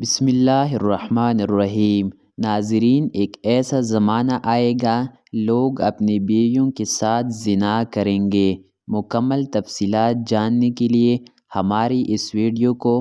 بسم اللہ الرحمن الرحیم۔ ناظرین، ایک ایسا زمانہ آئے گا لوگ اپنی بیویوں کے ساتھ زنا کریں گے۔ مکمل تفصیلات جاننے کے لیے ہماری اس ویڈیو کو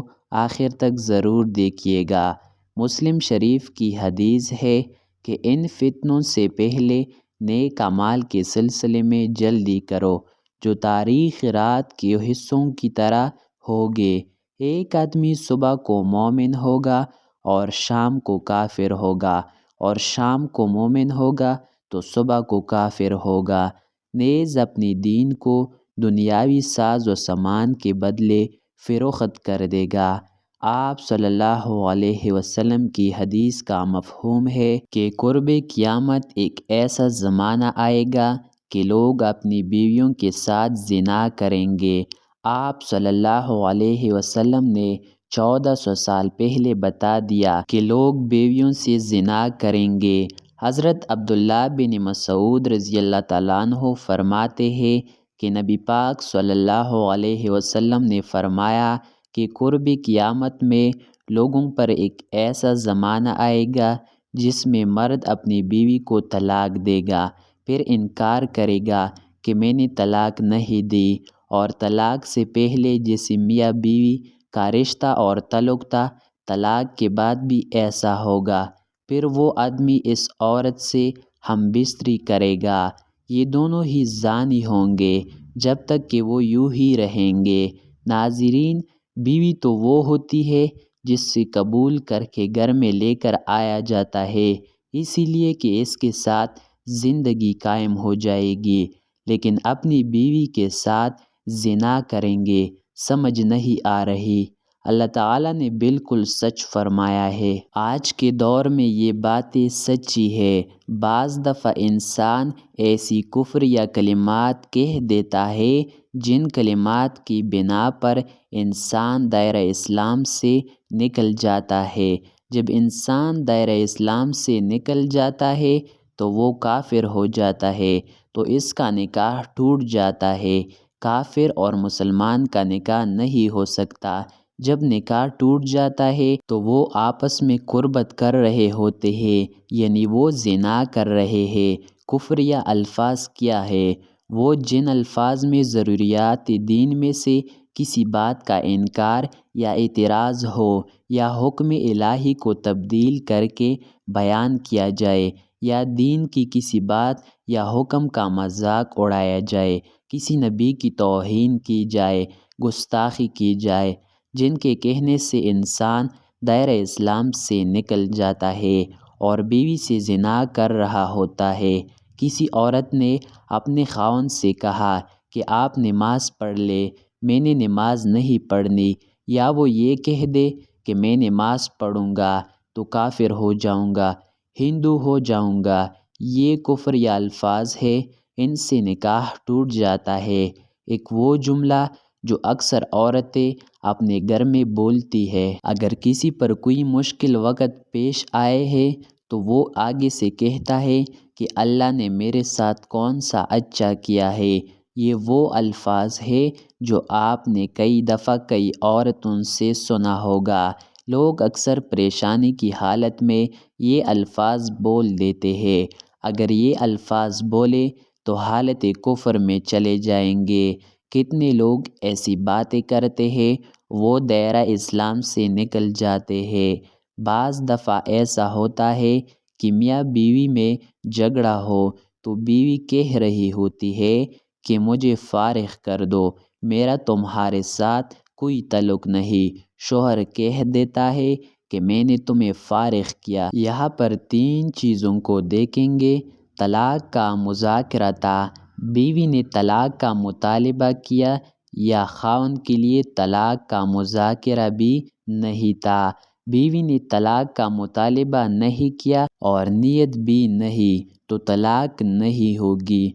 آخر تک ضرور دیکھیے گا۔ مسلم شریف کی حدیث ہے کہ ان فتنوں سے پہلے نیک اعمال کے سلسلے میں جلدی کرو جو تاریخ رات کے حصوں کی طرح ہوگے۔ ایک آدمی صبح کو مومن ہوگا اور شام کو کافر ہوگا، اور شام کو مومن ہوگا تو صبح کو کافر ہوگا۔ نیز اپنی دین کو دنیاوی ساز و سامان کے بدلے فروخت کر دے گا۔ آپ صلی اللہ علیہ وسلم کی حدیث کا مفہوم ہے کہ قرب قیامت ایک ایسا زمانہ آئے گا کہ لوگ اپنی بیویوں کے ساتھ زنا کریں گے۔ آپ صلی اللہ علیہ وسلم نے 1400 سال پہلے بتا دیا کہ لوگ بیویوں سے زنا کریں گے۔ حضرت عبداللہ بن مسعود رضی اللہ تعالیٰ عنہ فرماتے ہیں کہ نبی پاک صلی اللہ علیہ وسلم نے فرمایا کہ قرب قیامت میں لوگوں پر ایک ایسا زمانہ آئے گا جس میں مرد اپنی بیوی کو طلاق دے گا، پھر انکار کرے گا کہ میں نے طلاق نہیں دی، اور طلاق سے پہلے جیسے میاں بیوی کا رشتہ اور تعلق تھا طلاق کے بعد بھی ایسا ہوگا۔ پھر وہ آدمی اس عورت سے ہم بستری کرے گا، یہ دونوں ہی زانی ہوں گے جب تک کہ وہ یوں ہی رہیں گے۔ ناظرین، بیوی تو وہ ہوتی ہے جس سے قبول کر کے گھر میں لے کر آیا جاتا ہے، اسی لیے کہ اس کے ساتھ زندگی قائم ہو جائے گی، لیکن اپنی بیوی کے ساتھ زنا کریں گے۔ سمجھ نہیں آ رہی؟ اللہ تعالیٰ نے بالکل سچ فرمایا ہے۔ آج کے دور میں یہ باتیں سچی ہے۔ بعض دفعہ انسان ایسی کفر یا کلمات کہہ دیتا ہے جن کلمات کی بنا پر انسان دائرہ اسلام سے نکل جاتا ہے۔ جب انسان دائرہ اسلام سے نکل جاتا ہے تو وہ کافر ہو جاتا ہے، تو اس کا نکاح ٹوٹ جاتا ہے۔ کافر اور مسلمان کا نکاح نہیں ہو سکتا۔ جب نکاح ٹوٹ جاتا ہے تو وہ آپس میں قربت کر رہے ہوتے ہیں، یعنی وہ زنا کر رہے ہیں۔ کفریہ الفاظ کیا ہے؟ وہ جن الفاظ میں ضروریات دین میں سے کسی بات کا انکار یا اعتراض ہو، یا حکم الہی کو تبدیل کر کے بیان کیا جائے، یا دین کی کسی بات یا حکم کا مذاق اڑایا جائے، کسی نبی کی توہین کی جائے، گستاخی کی جائے، جن کے کہنے سے انسان دائرہ اسلام سے نکل جاتا ہے اور بیوی سے زنا کر رہا ہوتا ہے۔ کسی عورت نے اپنے خاوند سے کہا کہ آپ نماز پڑھ لیں، میں نے نماز نہیں پڑھنی، یا وہ یہ کہہ دے کہ میں نماز پڑھوں گا تو کافر ہو جاؤں گا، ہندو ہو جاؤں گا، یہ کفر یا الفاظ ہے، ان سے نکاح ٹوٹ جاتا ہے۔ ایک وہ جملہ جو اکثر عورتیں اپنے گھر میں بولتی ہے، اگر کسی پر کوئی مشکل وقت پیش آئے ہے تو وہ آگے سے کہتا ہے کہ اللہ نے میرے ساتھ کون سا اچھا کیا ہے۔ یہ وہ الفاظ ہے جو آپ نے کئی دفعہ کئی عورتوں سے سنا ہوگا۔ لوگ اکثر پریشانی کی حالت میں یہ الفاظ بول دیتے ہیں۔ اگر یہ الفاظ بولے تو حالت کفر میں چلے جائیں گے۔ کتنے لوگ ایسی باتیں کرتے ہیں، وہ دائرہ اسلام سے نکل جاتے ہیں۔ بعض دفعہ ایسا ہوتا ہے کہ میاں بیوی میں جھگڑا ہو تو بیوی کہہ رہی ہوتی ہے کہ مجھے فارغ کر دو، میرا تمہارے ساتھ کوئی تعلق نہیں۔ شوہر کہہ دیتا ہے کہ میں نے تمہیں فارغ کیا۔ یہاں پر 3 چیزوں کو دیکھیں گے۔ طلاق کا مذاکرہ تھا، بیوی نے طلاق کا مطالبہ کیا، یا خاوند کے لیے طلاق کا مذاکرہ بھی نہیں تھا۔ بیوی نے طلاق کا مطالبہ نہیں کیا اور نیت بھی نہیں تو طلاق نہیں ہوگی۔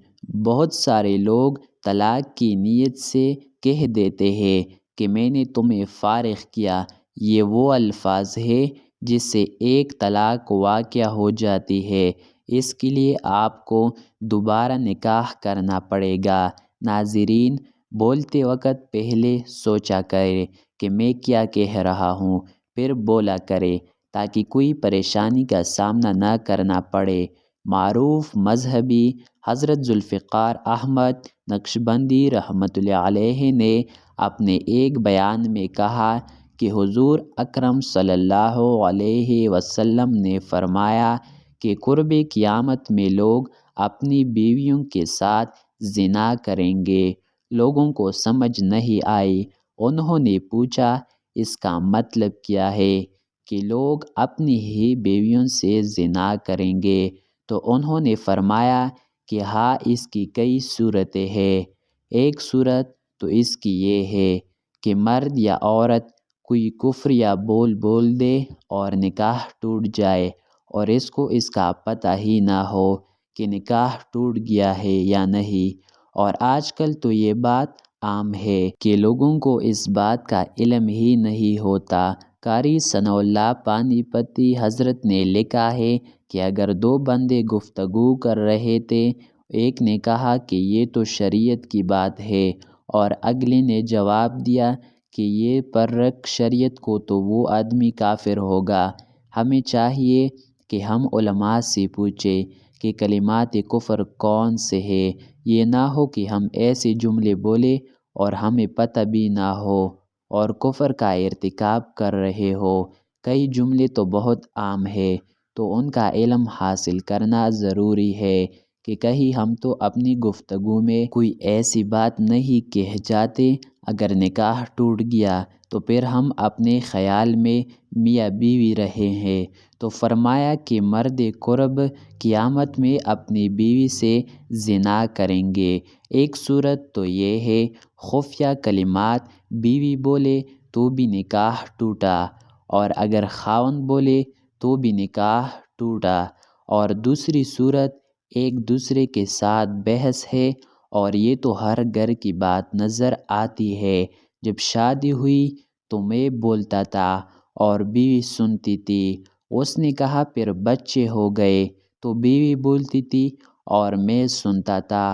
بہت سارے لوگ طلاق کی نیت سے کہہ دیتے ہیں کہ میں نے تمہیں فارغ کیا، یہ وہ الفاظ ہے جس سے ایک طلاق واقع ہو جاتی ہے۔ اس کے لیے آپ کو دوبارہ نکاح کرنا پڑے گا۔ ناظرین، بولتے وقت پہلے سوچا کریں کہ میں کیا کہہ رہا ہوں، پھر بولا کرے تاکہ کوئی پریشانی کا سامنا نہ کرنا پڑے۔ معروف مذہبی حضرت ذوالفقار احمد نقشبندی رحمۃ اللہ علیہ نے اپنے ایک بیان میں کہا کہ حضور اکرم صلی اللہ علیہ وسلم نے فرمایا کہ قرب قیامت میں لوگ اپنی بیویوں کے ساتھ زنا کریں گے۔ لوگوں کو سمجھ نہیں آئی۔ انہوں نے پوچھا اس کا مطلب کیا ہے کہ لوگ اپنی ہی بیویوں سے زنا کریں گے؟ تو انہوں نے فرمایا کہ ہاں، اس کی کئی صورتیں ہیں۔ ایک صورت تو اس کی یہ ہے کہ مرد یا عورت کوئی کفر یا بول دے اور نکاح ٹوٹ جائے اور اس کو اس کا پتہ ہی نہ ہو کہ نکاح ٹوٹ گیا ہے یا نہیں۔ اور آج کل تو یہ بات عام ہے کہ لوگوں کو اس بات کا علم ہی نہیں ہوتا۔ قاری ثناء اللہ پانی پتی حضرت نے لکھا ہے کہ اگر دو بندے گفتگو کر رہے تھے، ایک نے کہا کہ یہ تو شریعت کی بات ہے اور اگلے نے جواب دیا کہ یہ پرکھ شریعت کو تو وہ آدمی کافر ہوگا۔ ہمیں چاہیے کہ ہم علماء سے پوچھیں کہ کلمات کفر کون سے ہیں۔ یہ نہ ہو کہ ہم ایسے جملے بولیں اور ہمیں پتہ بھی نہ ہو اور کفر کا ارتکاب کر رہے ہو۔ کئی جملے تو بہت عام ہیں، تو ان کا علم حاصل کرنا ضروری ہے کہ کہیں ہم تو اپنی گفتگو میں کوئی ایسی بات نہیں کہہ جاتے۔ اگر نکاح ٹوٹ گیا تو پھر ہم اپنے خیال میں میاں بیوی رہے ہیں۔ تو فرمایا کہ مرد قرب قیامت میں اپنی بیوی سے زنا کریں گے۔ ایک صورت تو یہ ہے خفیہ کلمات بیوی بولے تو بھی نکاح ٹوٹا، اور اگر خاوند بولے تو بھی نکاح ٹوٹا۔ اور دوسری صورت ایک دوسرے کے ساتھ بحث ہے، اور یہ تو ہر گھر کی بات نظر آتی ہے۔ جب شادی ہوئی تو میں بولتا تھا اور بیوی سنتی تھی۔ اس نے کہا پھر بچے ہو گئے تو بیوی بولتی تھی اور میں سنتا تھا۔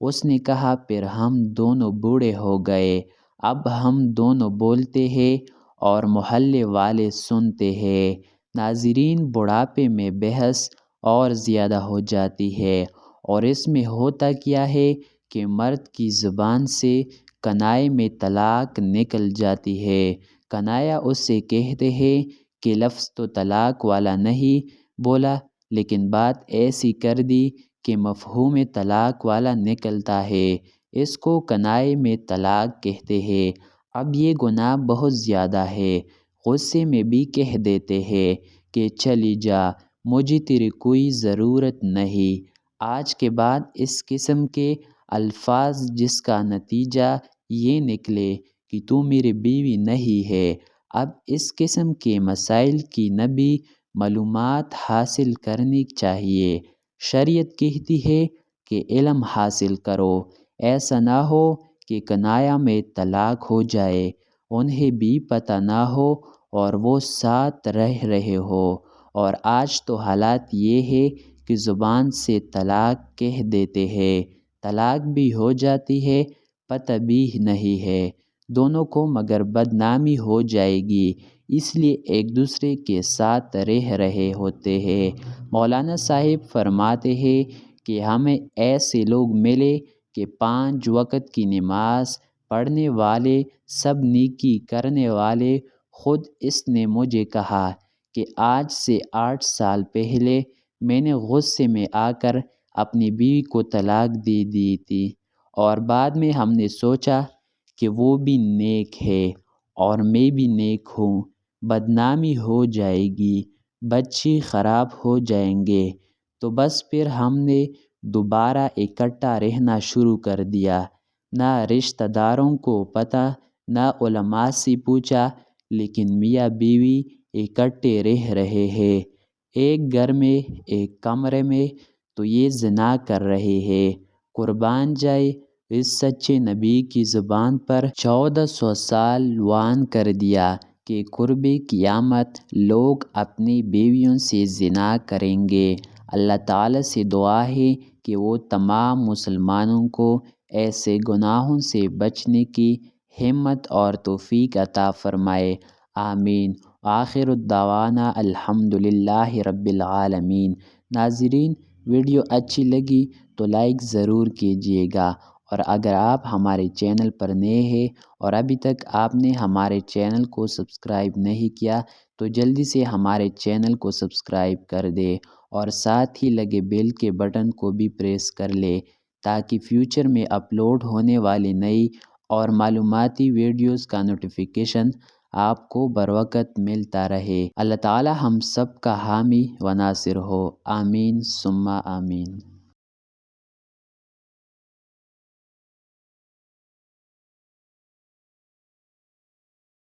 اس نے کہا پھر ہم دونوں بوڑھے ہو گئے، اب ہم دونوں بولتے ہیں اور محلے والے سنتے ہیں۔ ناظرین، بڑھاپے میں بحث اور زیادہ ہو جاتی ہے، اور اس میں ہوتا کیا ہے کہ مرد کی زبان سے کنائے میں طلاق نکل جاتی ہے۔ کنایا اس سے کہتے ہیں کہ لفظ تو طلاق والا نہیں بولا، لیکن بات ایسی کر دی کہ مفہوم طلاق والا نکلتا ہے۔ اس کو کنائے میں طلاق کہتے ہیں۔ اب یہ گناہ بہت زیادہ ہے۔ غصے میں بھی کہہ دیتے ہیں کہ چلی جا، مجھے تیری کوئی ضرورت نہیں۔ آج کے بعد اس قسم کے الفاظ جس کا نتیجہ یہ نکلے کہ تو میری بیوی نہیں ہے۔ اب اس قسم کے مسائل کی نبی معلومات حاصل کرنی چاہیے۔ شریعت کہتی ہے کہ علم حاصل کرو، ایسا نہ ہو کہ کنایا میں طلاق ہو جائے، انہیں بھی پتہ نہ ہو اور وہ ساتھ رہ رہے ہو۔ اور آج تو حالات یہ ہے کہ زبان سے طلاق کہہ دیتے ہیں، طلاق بھی ہو جاتی ہے، پتہ بھی نہیں ہے دونوں کو، مگر بدنامی ہو جائے گی، اس لیے ایک دوسرے کے ساتھ رہ رہے ہوتے ہیں۔ مولانا صاحب فرماتے ہیں کہ ہمیں ایسے لوگ ملے کہ 5 وقت کی نماز پڑھنے والے، سب نیکی کرنے والے۔ خود اس نے مجھے کہا کہ آج سے 8 سال پہلے میں نے غصے میں آ کر اپنی بیوی کو طلاق دے دی تھی، اور بعد میں ہم نے سوچا کہ وہ بھی نیک ہے اور میں بھی نیک ہوں، بدنامی ہو جائے گی، بچے خراب ہو جائیں گے، تو بس پھر ہم نے دوبارہ اکٹھا رہنا شروع کر دیا۔ نہ رشتہ داروں کو پتہ، نہ علماء سے پوچھا، لیکن میاں بیوی اکٹھے رہ رہے ہیں ایک گھر میں، ایک کمرے میں، تو یہ زنا کر رہے ہیں۔ قربان جائے اس سچے نبی کی زبان پر 1400 سال وان کر دیا کہ قرب قیامت لوگ اپنی بیویوں سے زنا کریں گے۔ اللہ تعالیٰ سے دعا ہے کہ وہ تمام مسلمانوں کو ایسے گناہوں سے بچنے کی ہمت اور توفیق عطا فرمائے، آمین۔ آخر الدعوانا الحمدللہ رب العالمین۔ ناظرین، ویڈیو اچھی لگی تو لائک ضرور کیجیے گا، اور اگر آپ ہمارے چینل پر نئے ہیں اور ابھی تک آپ نے ہمارے چینل کو سبسکرائب نہیں کیا تو جلدی سے ہمارے چینل کو سبسکرائب کر دے اور ساتھ ہی لگے بیل کے بٹن کو بھی پریس کر لے تاکہ فیوچر میں اپلوڈ ہونے والی نئی اور معلوماتی ویڈیوز کا نوٹیفیکیشن آپ کو بروقت ملتا رہے۔ اللہ تعالی ہم سب کا حامی و ناصر ہو، آمین ثم آمین۔